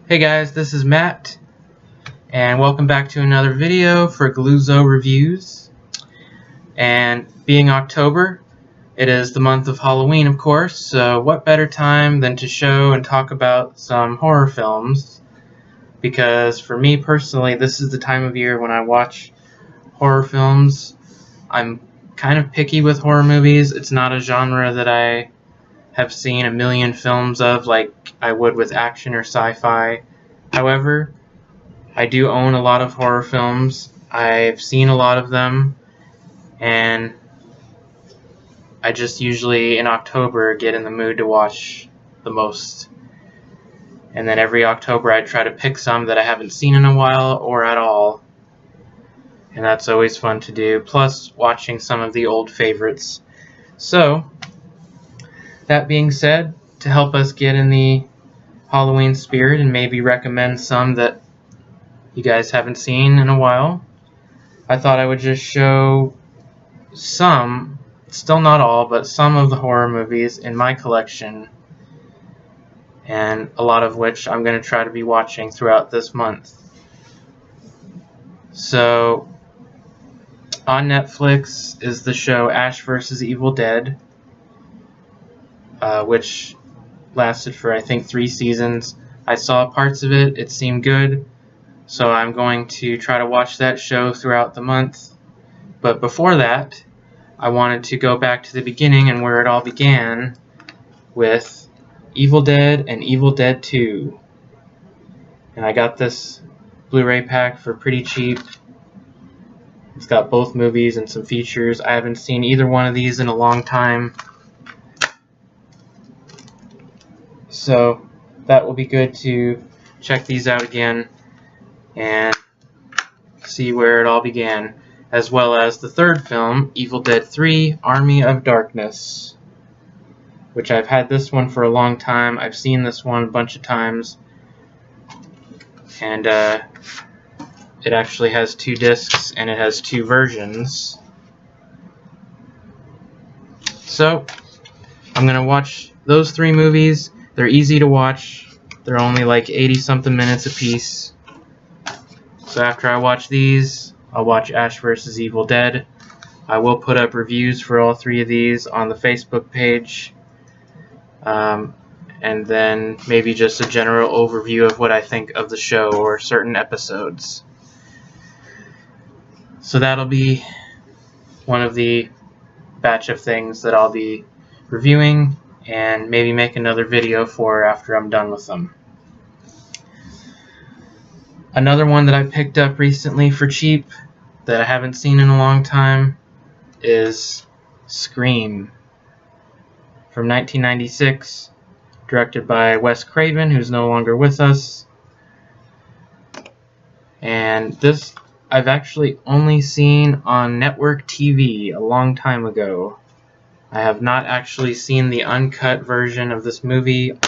Hey guys, this is Matt, and welcome back to another video for Galluzzo Reviews. And being October, it is the month of Halloween, of course, so what better time than to show and talk about some horror films, because for me personally, this is the time of year when I watch horror films. I'm kind of picky with horror movies. It's not a genre that I have seen a million films of like I would with action or sci-fi. However, I do own a lot of horror films. I've seen a lot of them, and I just usually in October get in the mood to watch the most. And then every October I try to pick some that I haven't seen in a while or at all. And that's always fun to do, plus watching some of the old favorites. So, that being said, to help us get in the Halloween spirit and maybe recommend some that you guys haven't seen in a while, I thought I would just show some, still not all, but some of the horror movies in my collection, and a lot of which I'm going to try to be watching throughout this month. So, on Netflix is the show Ash vs. Evil Dead, which lasted for I think 3 seasons. I saw parts of it, it seemed good, so I'm going to try to watch that show throughout the month. But before that, I wanted to go back to the beginning and where it all began with Evil Dead and Evil Dead 2. And I got this Blu-ray pack for pretty cheap. It's got both movies and some features. I haven't seen either one of these in a long time, so that will be good to check these out again and see where it all began, as well as the third film, Evil Dead 3: Army of Darkness, which I've had this one for a long time. I've seen this one a bunch of times, and it actually has 2 discs and it has 2 versions. So I'm gonna watch those 3 movies. They're easy to watch. They're only like 80-something minutes a piece. So after I watch these, I'll watch Ash vs. Evil Dead. I will put up reviews for all 3 of these on the Facebook page. And then maybe just a general overview of what I think of the show or certain episodes. So that'll be one of the batch of things that I'll be reviewing and maybe make another video for after I'm done with them. Another one that I picked up recently for cheap that I haven't seen in a long time is Scream from 1996, directed by Wes Craven, who's no longer with us. And this I've actually only seen on network TV a long time ago. I have not actually seen the uncut version of this movie,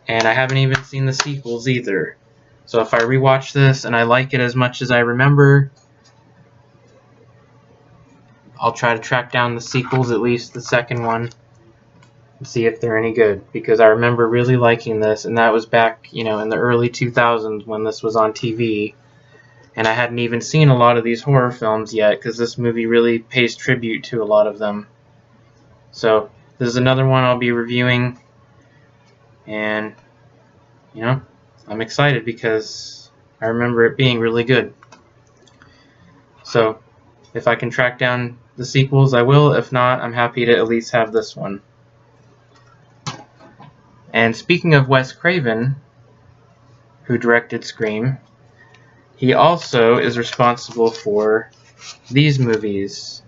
and I haven't even seen the sequels either. So if I rewatch this and I like it as much as I remember, I'll try to track down the sequels, at least the second one, and see if they're any good, because I remember really liking this, and that was back, in the early 2000s when this was on TV. And I hadn't even seen a lot of these horror films yet, because this movie really pays tribute to a lot of them. So, this is another one I'll be reviewing, and, I'm excited because I remember it being really good. So, if I can track down the sequels, I will. If not, I'm happy to at least have this one. And speaking of Wes Craven, who directed Scream, he also is responsible for these movies,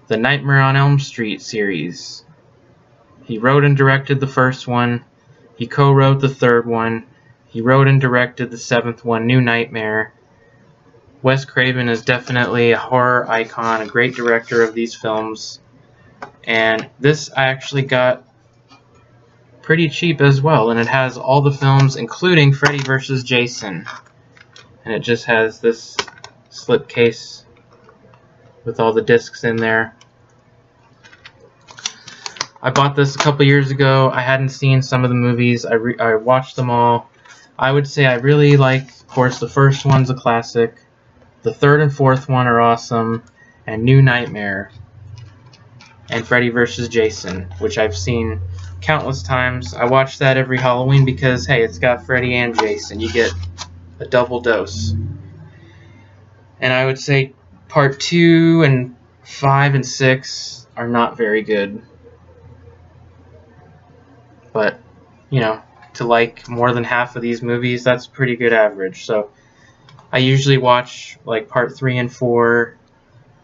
the Nightmare on Elm Street series. He wrote and directed the first one. He co-wrote the third one. He wrote and directed the 7th one, New Nightmare. Wes Craven is definitely a horror icon, a great director of these films. And this I actually got pretty cheap as well, and it has all the films, including Freddy vs. Jason. And it just has this slipcase with all the discs in there. I bought this a couple years ago. I hadn't seen some of the movies. I watched them all. I would say I really like, of course, the first one's a classic. The third and fourth one are awesome. And New Nightmare. And Freddy vs. Jason, which I've seen countless times. I watch that every Halloween because, hey, it's got Freddy and Jason. You get a double dose. And I would say part 2 and 5 and 6 are not very good. But, you know, to like more than half of these movies, that's pretty good average. So I usually watch like part 3 and 4,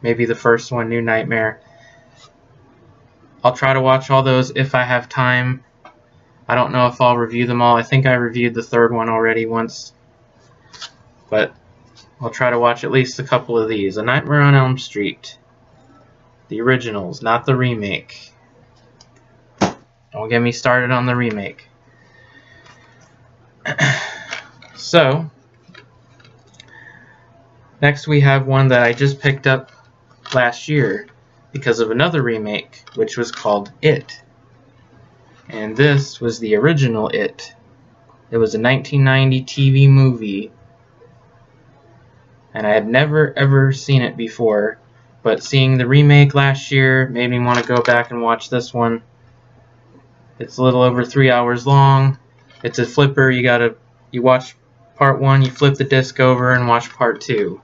maybe the first one, New Nightmare. I'll try to watch all those if I have time. I don't know if I'll review them all. I think I reviewed the third one already once. But I'll try to watch at least a couple of these. A Nightmare on Elm Street. The originals, not the remake. Don't get me started on the remake. So, next we have one that I just picked up last year because of another remake, which was called It. And this was the original It. It was a 1990 TV movie. And I had never ever seen it before, but seeing the remake last year made me want to go back and watch this one. It's a little over 3 hours long. It's a flipper. You watch part 1, you flip the disc over and watch part 2.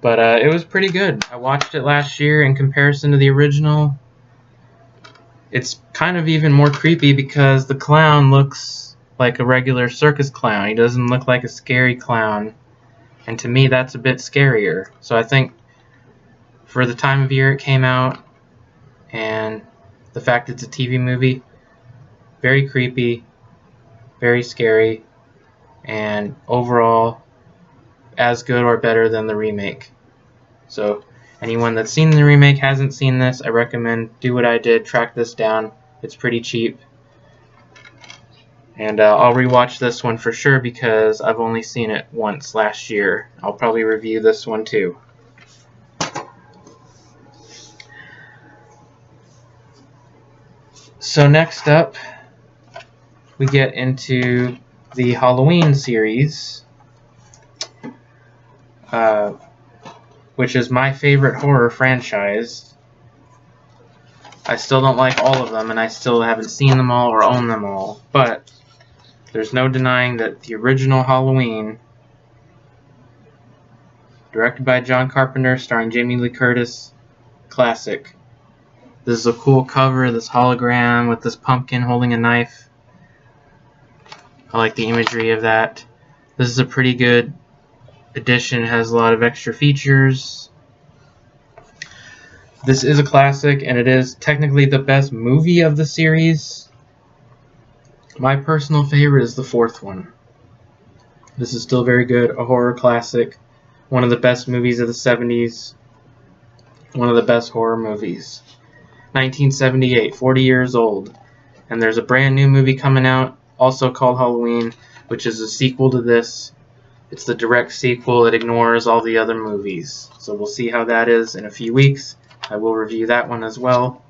But it was pretty good. I watched it last year in comparison to the original. It's kind of even more creepy because the clown looks like a regular circus clown. He doesn't look like a scary clown. And to me, that's a bit scarier. So I think for the time of year it came out and the fact it's a TV movie, very creepy, very scary, and overall as good or better than the remake. So anyone that's seen the remake, hasn't seen this, I recommend do what I did, track this down. It's pretty cheap. And I'll rewatch this one for sure because I've only seen it once last year. I'll probably review this one too. So next up, we get into the Halloween series, which is my favorite horror franchise. I still don't like all of them, and I still haven't seen them all or own them all, but there's no denying that the original Halloween, directed by John Carpenter, starring Jamie Lee Curtis, classic. This is a cool cover, this hologram with this pumpkin holding a knife. I like the imagery of that. This is a pretty good edition. It has a lot of extra features. This is a classic, and it is technically the best movie of the series. My personal favorite is the fourth one. This is still very good, a horror classic, one of the best movies of the 70s, one of the best horror movies. 1978, 40 years old, and there's a brand new movie coming out, also called Halloween, which is a sequel to this. It's the direct sequel. It ignores all the other movies. So we'll see how that is in a few weeks. I will review that one as well.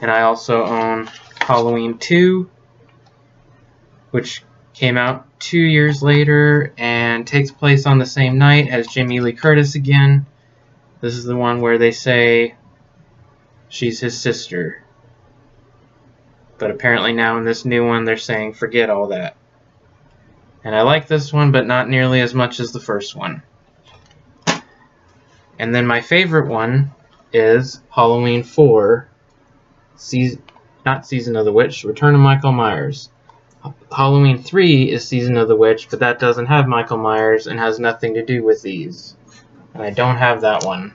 And I also own Halloween 2, which came out 2 years later and takes place on the same night as Jamie Lee Curtis again. This is the one where they say she's his sister. But apparently now in this new one they're saying forget all that. And I like this one, but not nearly as much as the first one. And then my favorite one is Halloween 4, not Season of the Witch, Return of Michael Myers. Halloween 3 is Season of the Witch, but that doesn't have Michael Myers and has nothing to do with these. And I don't have that one.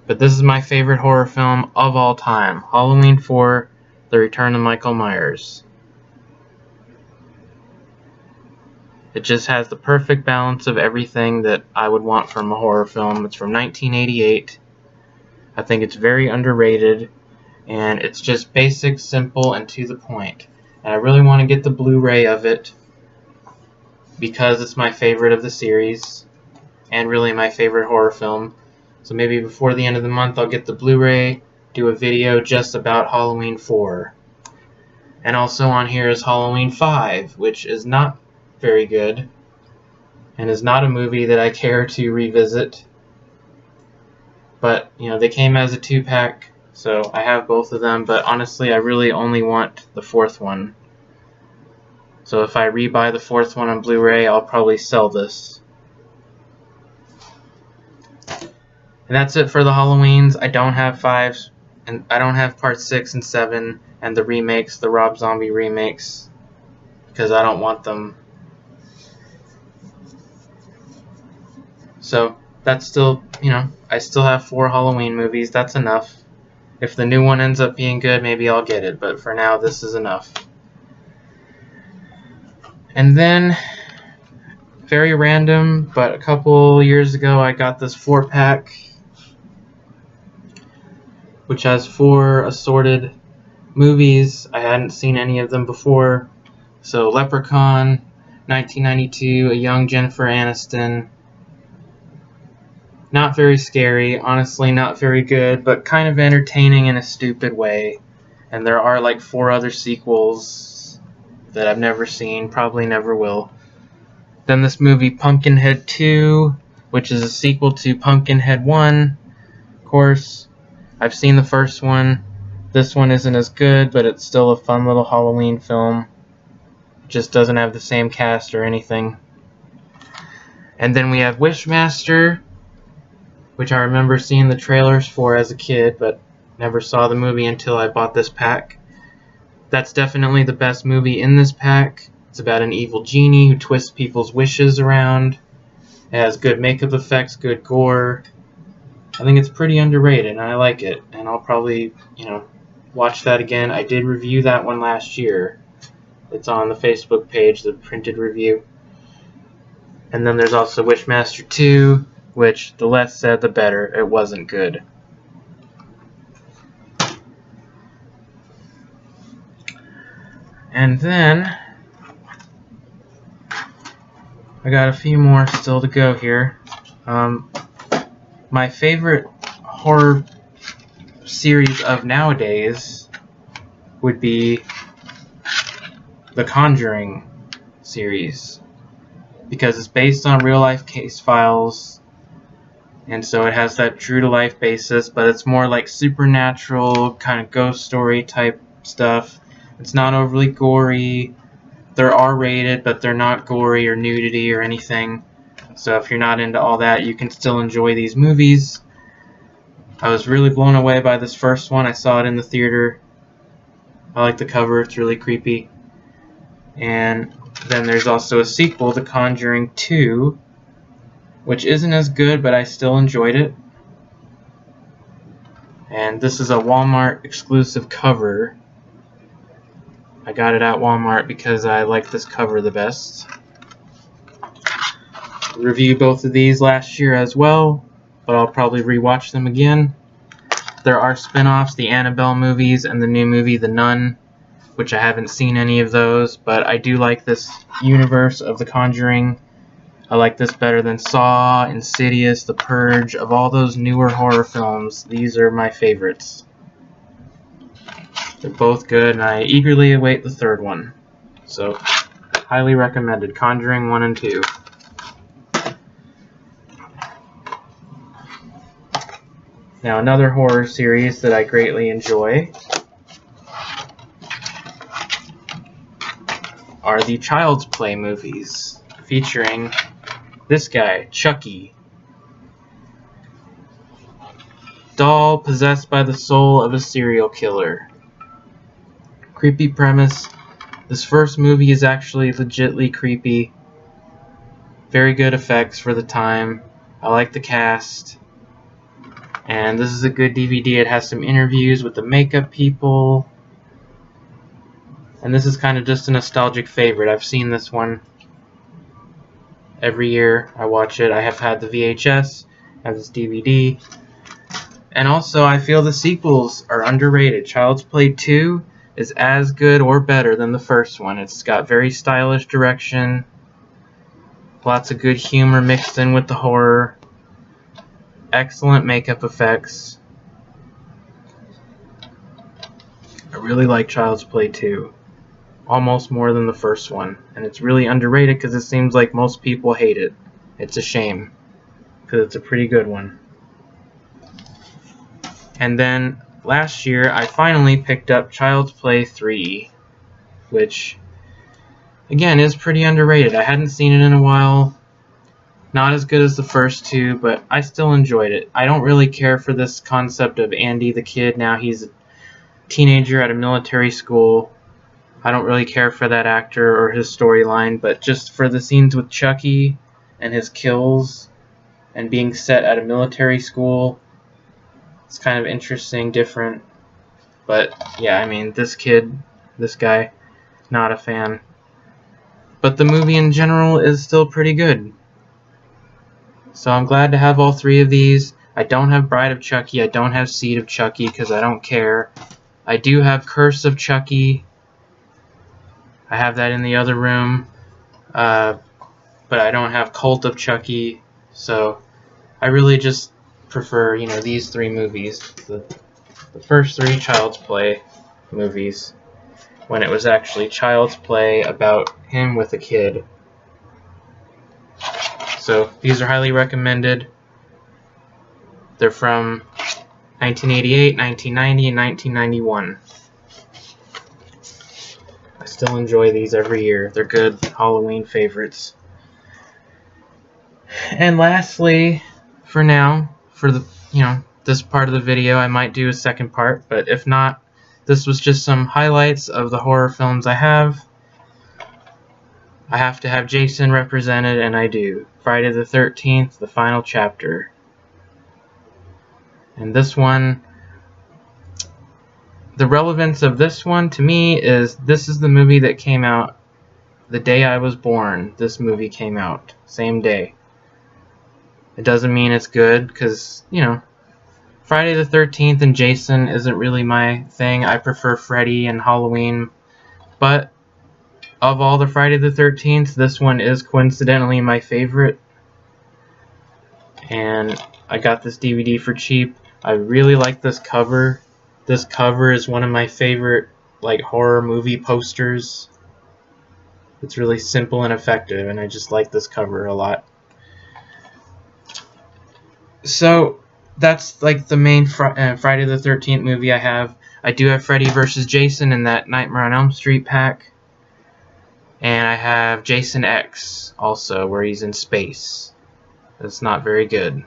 But this is my favorite horror film of all time. Halloween 4, The Return of Michael Myers. It just has the perfect balance of everything that I would want from a horror film. It's from 1988. I think it's very underrated, and it's just basic, simple, and to the point. And I really want to get the Blu-ray of it because it's my favorite of the series and really my favorite horror film. So maybe before the end of the month I'll get the Blu-ray do a video just about Halloween 4. And also on here is Halloween 5, which is not very good, and is not a movie that I care to revisit. But, you know, they came as a 2-pack, so I have both of them, but honestly, I really only want the 4th one. So if I rebuy the 4th one on Blu-ray, I'll probably sell this. And that's it for the Halloweens. I don't have 5s, and I don't have Part 6 and 7, and the remakes, the Rob Zombie remakes, because I don't want them. So that's still, you know, I still have 4 Halloween movies. That's enough. If the new one ends up being good, maybe I'll get it, but for now, this is enough. And then, very random, but a couple years ago, I got this 4-pack, which has 4 assorted movies. I hadn't seen any of them before. So, Leprechaun, 1992, a young Jennifer Aniston. Not very scary, honestly not very good, but kind of entertaining in a stupid way. And there are like 4 other sequels that I've never seen, probably never will. Then this movie Pumpkinhead 2, which is a sequel to Pumpkinhead 1. Of course, I've seen the first one. This one isn't as good, but it's still a fun little Halloween film. It just doesn't have the same cast or anything. And then we have Wishmaster, which I remember seeing the trailers for as a kid, but never saw the movie until I bought this pack. That's definitely the best movie in this pack. It's about an evil genie who twists people's wishes around. It has good makeup effects, good gore. I think it's pretty underrated, and I like it. And I'll probably, you know, watch that again. I did review that one last year. It's on the Facebook page, the printed review. And then there's also Wishmaster 2, which the less said the better. It wasn't good. And then I got a few more still to go here. My favorite horror series of nowadays would be the Conjuring series, because it's based on real life case files, and so it has that true to life basis, but it's more like supernatural kind of ghost story type stuff. It's not overly gory. They're R-rated, but they're not gory or nudity or anything. So if you're not into all that, you can still enjoy these movies. I was really blown away by this first one. I saw it in the theater. I like the cover. It's really creepy. And then there's also a sequel, The Conjuring 2, which isn't as good, but I still enjoyed it. And this is a Walmart exclusive cover. I got it at Walmart because I like this cover the best. Reviewed both of these last year as well, but I'll probably rewatch them again. There are spin-offs, the Annabelle movies and the new movie The Nun, which I haven't seen any of those, but I do like this universe of The Conjuring. I like this better than Saw, Insidious, The Purge. Of all those newer horror films, these are my favorites. They're both good, and I eagerly await the third one. So, highly recommended. Conjuring 1 and 2. Now, another horror series that I greatly enjoy are the Child's Play movies, featuring this guy, Chucky. Doll possessed by the soul of a serial killer. Creepy premise. This first movie is actually legitly creepy. Very good effects for the time. I like the cast. And this is a good DVD. It has some interviews with the makeup people. And this is kind of just a nostalgic favorite. I've seen this one every year. I watch it. I have had the VHS. I have this DVD. And also, I feel the sequels are underrated. Child's Play 2 is as good or better than the first one. It's got very stylish direction, lots of good humor mixed in with the horror, excellent makeup effects. I really like Child's Play 2. Almost more than the first one. And it's really underrated because it seems like most people hate it. It's a shame, because it's a pretty good one. And then last year I finally picked up Child's Play 3, which again is pretty underrated. I hadn't seen it in a while. Not as good as the first two, but I still enjoyed it. I don't really care for this concept of Andy the kid. Now he's a teenager at a military school. I don't really care for that actor or his storyline, but just for the scenes with Chucky and his kills and being set at a military school, it's kind of interesting, different. But yeah, I mean, this guy, not a fan. But the movie in general is still pretty good. So I'm glad to have all three of these. I don't have Bride of Chucky, I don't have Seed of Chucky because I don't care. I do have Curse of Chucky. I have that in the other room. But I don't have Cult of Chucky. So I really just prefer, these three movies. The first three Child's Play movies. When it was actually Child's Play about him with a kid. So these are highly recommended. They're from 1988, 1990, and 1991. I still enjoy these every year. They're good Halloween favorites. And lastly, for now, for the this part of the video, I might do a second part, but if not, this was just some highlights of the horror films I have. I have to have Jason represented, and I do. Friday the 13th, the final chapter. And this one, the relevance of this one to me is this is the movie that came out the day I was born. This movie came out, same day. It doesn't mean it's good, because, Friday the 13th and Jason isn't really my thing. I prefer Freddy and Halloween, but of all the Friday the 13th, this one is coincidentally my favorite. And I got this DVD for cheap. I really like this cover. This cover is one of my favorite horror movie posters. It's really simple and effective, and I just like this cover a lot. So that's the main Friday the 13th movie I have. I do have Freddy vs. Jason in that Nightmare on Elm Street pack. And I have Jason X also, where he's in space. That's not very good.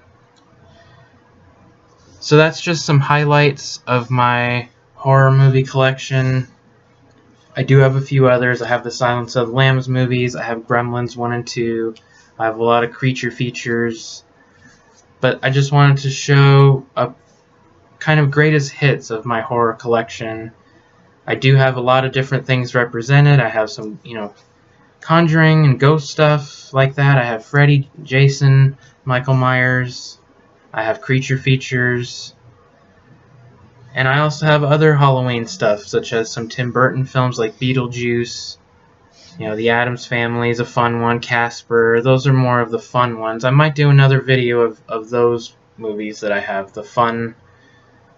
So that's just some highlights of my horror movie collection. I do have a few others. I have the Silence of the Lambs movies. I have Gremlins 1 and 2. I have a lot of creature features. But I just wanted to show a kind of greatest hits of my horror collection. I do have a lot of different things represented. I have some, Conjuring and ghost stuff like that. I have Freddy, Jason, Michael Myers. I have creature features. And I also have other Halloween stuff, such as some Tim Burton films like Beetlejuice. The Addams Family is a fun one. Casper. Those are more of the fun ones. I might do another video of those movies that I have. The fun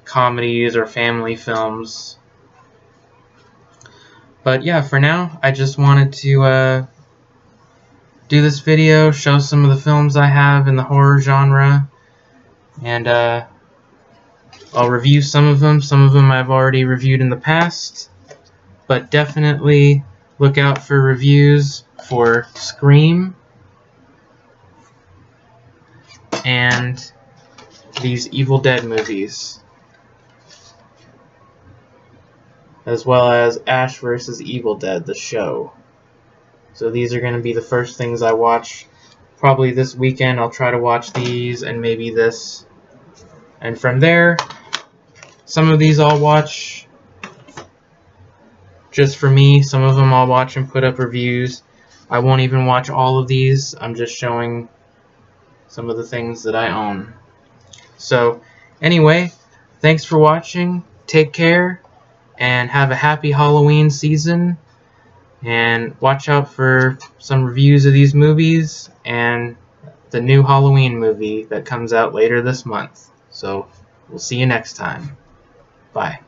comedies or family films. But yeah, for now, I just wanted to do this video, show some of the films I have in the horror genre, and I'll review some of them. Some of them I've already reviewed in the past, but definitely look out for reviews for Scream and these Evil Dead movies, as well as Ash vs. Evil Dead, the show. So these are going to be the first things I watch. Probably this weekend I'll try to watch these and maybe this. And from there, some of these I'll watch just for me. Some of them I'll watch and put up reviews. I won't even watch all of these. I'm just showing some of the things that I own. So anyway, thanks for watching. Take care. And have a happy Halloween season. And watch out for some reviews of these movies and the new Halloween movie that comes out later this month. So we'll see you next time. Bye.